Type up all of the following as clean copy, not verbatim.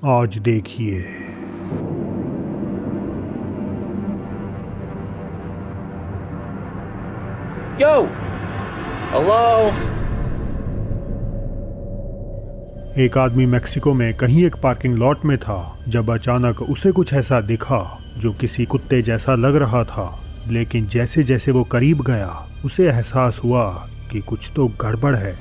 आज देखिए। Yo! Hello? एक आदमी मेक्सिको में कहीं एक पार्किंग लॉट में था जब अचानक उसे कुछ ऐसा दिखा जो किसी कुत्ते जैसा लग रहा था। लेकिन जैसे जैसे वो करीब गया उसे एहसास हुआ कि कुछ तो गड़बड़ है।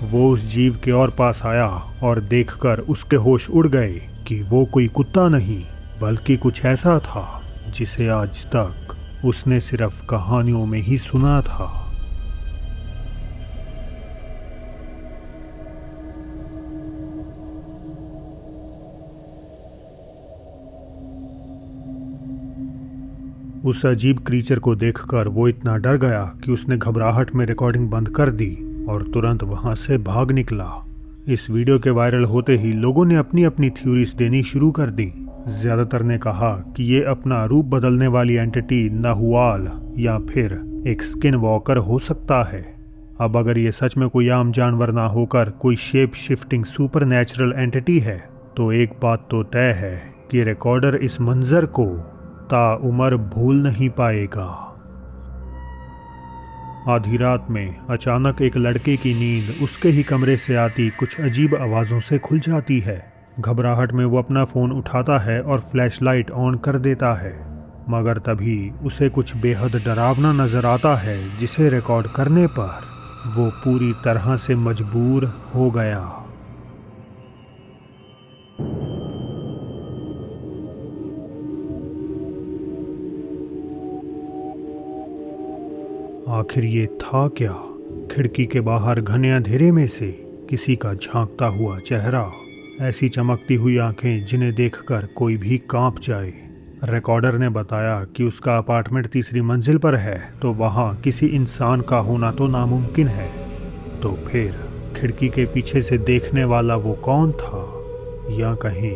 वो उस जीव के और पास आया और देखकर उसके होश उड़ गए कि वो कोई कुत्ता नहीं बल्कि कुछ ऐसा था जिसे आज तक उसने सिर्फ कहानियों में ही सुना था। उस अजीब क्रीचर को देखकर वो इतना डर गया कि उसने घबराहट में रिकॉर्डिंग बंद कर दी और तुरंत वहां से भाग निकला। इस वीडियो के वायरल होते ही लोगों ने अपनी अपनी थ्योरीज देनी शुरू कर दी। ज्यादातर ने कहा कि ये अपना रूप बदलने वाली एंटिटी नाहुआल या फिर एक स्किन वॉकर हो सकता है। अब अगर ये सच में कोई आम जानवर ना होकर कोई shape shifting super natural entity है तो एक बात तो तय है कि रिकॉर्डर इस मंजर को ताउम्र भूल नहीं पाएगा। आधी रात में अचानक एक लड़के की नींद उसके ही कमरे से आती कुछ अजीब आवाज़ों से खुल जाती है। घबराहट में वो अपना फ़ोन उठाता है और फ्लैशलाइट ऑन कर देता है, मगर तभी उसे कुछ बेहद डरावना नज़र आता है जिसे रिकॉर्ड करने पर वो पूरी तरह से मजबूर हो गया। आखिर ये था क्या? खिड़की के बाहर घने अंधेरे में से किसी का झांकता हुआ चेहरा, ऐसी चमकती हुई आंखें जिन्हें देखकर कोई भी कांप जाए। रिकॉर्डर ने बताया कि उसका अपार्टमेंट तीसरी मंजिल पर है, तो वहाँ किसी इंसान का होना तो नामुमकिन है। तो फिर खिड़की के पीछे से देखने वाला वो कौन था, या कहीं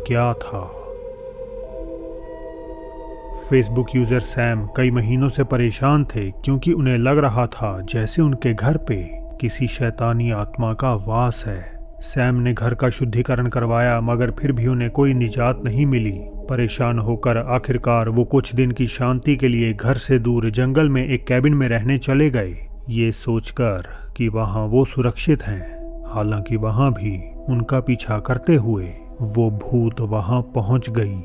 क्या था? फेसबुक यूज़र सैम कई महीनों से परेशान थे क्योंकि उन्हें लग रहा था जैसे उनके घर पे किसी शैतानी आत्मा का वास है। सैम ने घर का शुद्धिकरण करवाया मगर फिर भी उन्हें कोई निजात नहीं मिली। परेशान होकर आखिरकार वो कुछ दिन की शांति के लिए घर से दूर जंगल में एक कैबिन में रहने चले गए, ये सोचकर कि वहाँ वो सुरक्षित हैं। हालांकि वहाँ भी उनका पीछा करते हुए वो भूत वहाँ पहुँच गई।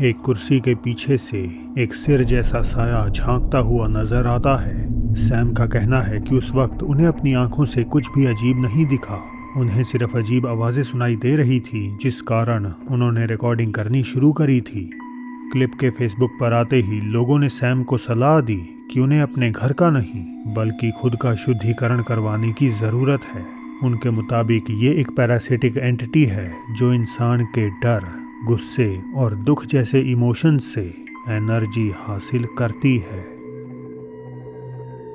एक कुर्सी के पीछे से एक सिर जैसा साया झांकता हुआ नजर आता है। सैम का कहना है कि उस वक्त उन्हें अपनी आंखों से कुछ भी अजीब नहीं दिखा, उन्हें सिर्फ अजीब आवाज़ें सुनाई दे रही थी, जिस कारण उन्होंने रिकॉर्डिंग करनी शुरू करी थी। क्लिप के फेसबुक पर आते ही लोगों ने सैम को सलाह दी कि उन्हें अपने घर का नहीं बल्कि खुद का शुद्धिकरण करवाने की ज़रूरत है। उनके मुताबिक ये एक पैरासिटिक एंटिटी है जो इंसान के डर, गुस्से और दुख जैसे इमोशंस से एनर्जी हासिल करती है।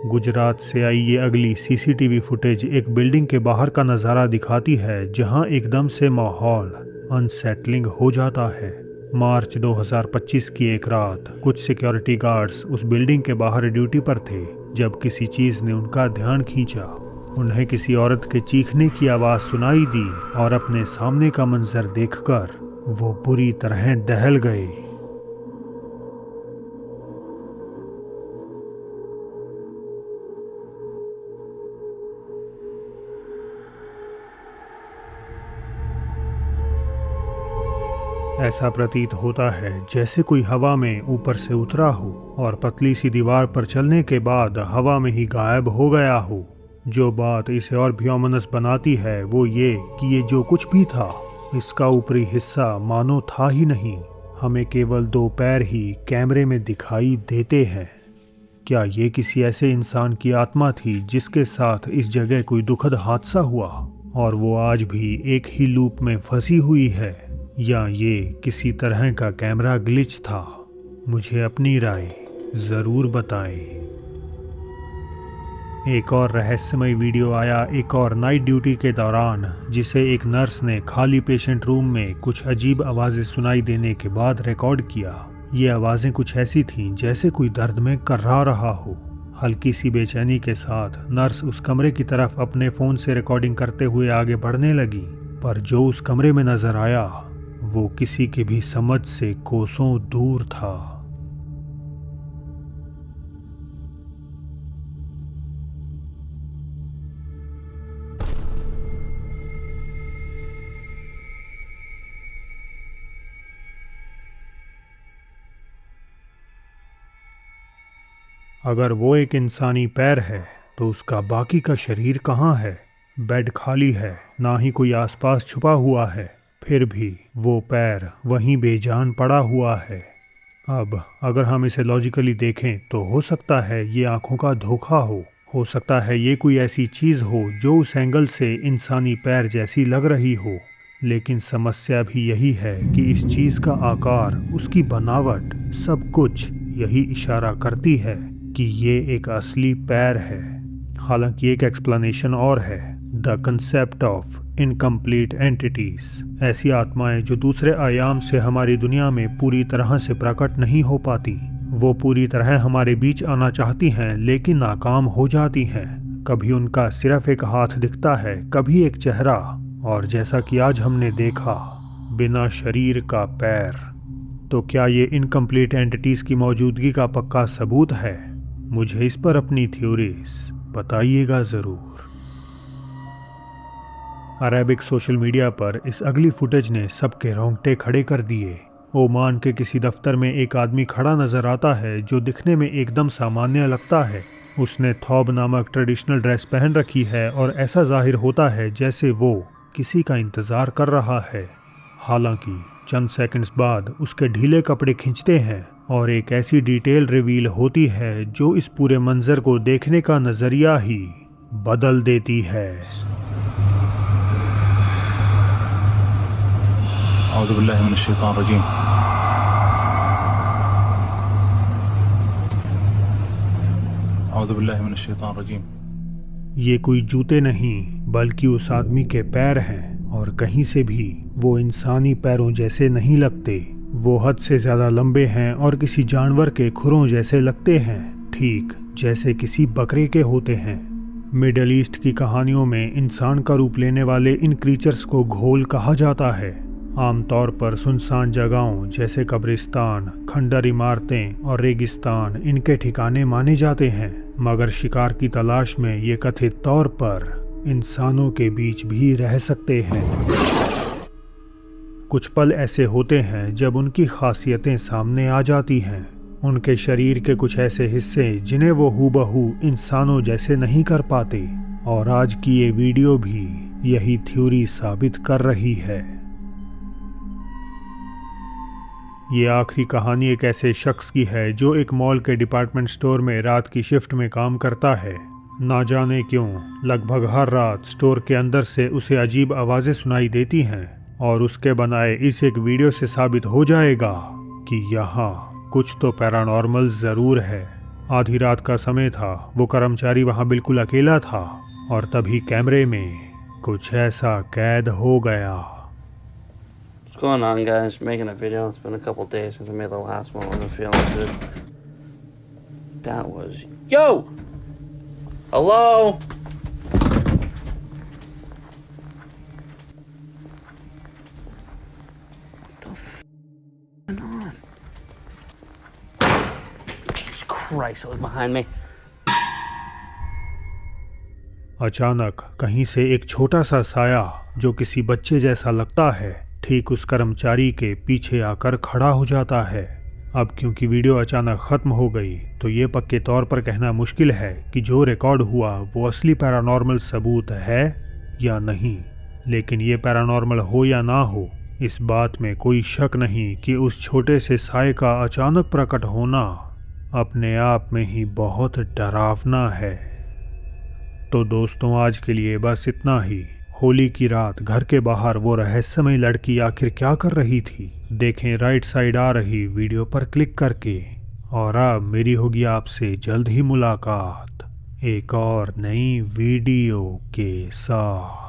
गुजरात से आई ये अगली सीसीटीवी फुटेज एक बिल्डिंग के बाहर का नज़ारा दिखाती है जहां एकदम से माहौल अनसेटलिंग हो जाता है। मार्च 2025 की एक रात कुछ सिक्योरिटी गार्ड्स उस बिल्डिंग के बाहर ड्यूटी पर थे जब किसी चीज़ ने उनका ध्यान खींचा। उन्हें किसी औरत के चीखने की आवाज़ सुनाई दी और अपने सामने का मंजर देखकर वो बुरी तरह दहल गए। ऐसा प्रतीत होता है जैसे कोई हवा में ऊपर से उतरा हो और पतली सी दीवार पर चलने के बाद हवा में ही गायब हो गया हो। जो बात इसे और भी ओमिनस बनाती है वो ये कि ये जो कुछ भी था इसका ऊपरी हिस्सा मानो था ही नहीं। हमें केवल दो पैर ही कैमरे में दिखाई देते हैं। क्या ये किसी ऐसे इंसान की आत्मा थी जिसके साथ इस जगह कोई दुखद हादसा हुआ और वो आज भी एक ही लूप में फंसी हुई है, या ये किसी तरह का कैमरा ग्लिच था? मुझे अपनी राय ज़रूर बताएं। एक और रहस्यमय वीडियो आया एक और नाइट ड्यूटी के दौरान, जिसे एक नर्स ने खाली पेशेंट रूम में कुछ अजीब आवाज़ें सुनाई देने के बाद रिकॉर्ड किया। ये आवाज़ें कुछ ऐसी थीं जैसे कोई दर्द में कर्रा रहा हो। हल्की सी बेचैनी के साथ नर्स उस कमरे की तरफ अपने फ़ोन से रिकॉर्डिंग करते हुए आगे बढ़ने लगी, पर जो उस कमरे में नज़र आया वो किसी के भी समझ से कोसों दूर था। अगर वो एक इंसानी पैर है तो उसका बाकी का शरीर कहाँ है? बेड खाली है, ना ही कोई आसपास छुपा हुआ है, फिर भी वो पैर वहीं बेजान पड़ा हुआ है। अब अगर हम इसे लॉजिकली देखें तो हो सकता है ये आंखों का धोखा हो सकता है ये कोई ऐसी चीज़ हो जो उस एंगल से इंसानी पैर जैसी लग रही हो। लेकिन समस्या भी यही है कि इस चीज़ का आकार, उसकी बनावट, सब कुछ यही इशारा करती है कि ये एक असली पैर है। हालांकि एक एक्सप्लेनेशन और है, the concept of incomplete entities, ऐसी आत्माएं जो दूसरे आयाम से हमारी दुनिया में पूरी तरह से प्रकट नहीं हो पाती। वो पूरी तरह हमारे बीच आना चाहती हैं लेकिन नाकाम हो जाती हैं। कभी उनका सिर्फ एक हाथ दिखता है, कभी एक चेहरा, और जैसा कि आज हमने देखा, बिना शरीर का पैर। तो क्या ये इनकम्प्लीट एंटिटीज की मौजूदगी का पक्का सबूत है? मुझे इस पर अपनी थ्योरीज बताइएगा ज़रूर। अरेबिक सोशल मीडिया पर इस अगली फुटेज ने सबके रोंगटे खड़े कर दिए। ओमान के किसी दफ्तर में एक आदमी खड़ा नज़र आता है जो दिखने में एकदम सामान्य लगता है। उसने थौब नामक ट्रेडिशनल ड्रेस पहन रखी है और ऐसा जाहिर होता है जैसे वो किसी का इंतज़ार कर रहा है। हालांकि चंद सेकंड्स बाद उसके ढीले कपड़े खिंचते हैं और एक ऐसी डिटेल रिवील होती है जो इस पूरे मंजर को देखने का नज़रिया ही बदल देती है। औज़ु बिल्लाहि मिनश शैतानिर रजीम। औज़ु बिल्लाहि मिनश शैतानिर रजीम। ये कोई जूते नहीं बल्कि उस आदमी के पैर हैं, और कहीं से भी वो इंसानी पैरों जैसे नहीं लगते। वो हद से ज़्यादा लंबे हैं और किसी जानवर के खुरों जैसे लगते हैं, ठीक जैसे किसी बकरे के होते हैं। मिडल ईस्ट की कहानियों में इंसान का रूप लेने वाले इन क्रीचर्स को घोल कहा जाता है। आमतौर पर सुनसान जगहों जैसे कब्रिस्तान, खंडर इमारतें और रेगिस्तान इनके ठिकाने माने जाते हैं, मगर शिकार की तलाश में ये कथित तौर पर इंसानों के बीच भी रह सकते हैं। कुछ पल ऐसे होते हैं जब उनकी खासियतें सामने आ जाती हैं। उनके शरीर के कुछ ऐसे हिस्से जिन्हें वो हूबहू इंसानों जैसे नहीं कर पाते, और आज की ये वीडियो भी यही थ्योरी साबित कर रही है। ये आखिरी कहानी एक ऐसे शख्स की है जो एक मॉल के डिपार्टमेंट स्टोर में रात की शिफ्ट में काम करता है। ना जाने क्यों लगभग हर रात स्टोर के अंदर से उसे अजीब आवाज़ें सुनाई देती हैं, और उसके बनाए इस एक वीडियो से साबित हो जाएगा कि यहाँ कुछ तो पैरानॉर्मल ज़रूर है। आधी रात का समय था, वो कर्मचारी वहाँ बिल्कुल अकेला था, और तभी कैमरे में कुछ ऐसा कैद हो गया। What's going on, guys? Making a video. It's been a couple days since I made the last one. I'm feeling good. That was... Yo! Hello? What the f*** going on? Jesus Christ, it was behind me. अचानक कहीं से एक छोटा सा साया जो किसी बच्चे जैसा लगता है ठीक उस कर्मचारी के पीछे आकर खड़ा हो जाता है। अब क्योंकि वीडियो अचानक ख़त्म हो गई तो ये पक्के तौर पर कहना मुश्किल है कि जो रिकॉर्ड हुआ वो असली पैरानॉर्मल सबूत है या नहीं। लेकिन ये पैरानॉर्मल हो या ना हो, इस बात में कोई शक नहीं कि उस छोटे से साए का अचानक प्रकट होना अपने आप में ही बहुत डरावना है। तो दोस्तों, आज के लिए बस इतना ही। होली की रात घर के बाहर वो रहस्यमय लड़की आखिर क्या कर रही थी, देखें राइट साइड आ रही वीडियो पर क्लिक करके। और अब मेरी होगी आपसे जल्द ही मुलाकात। एक और नई वीडियो के साथ।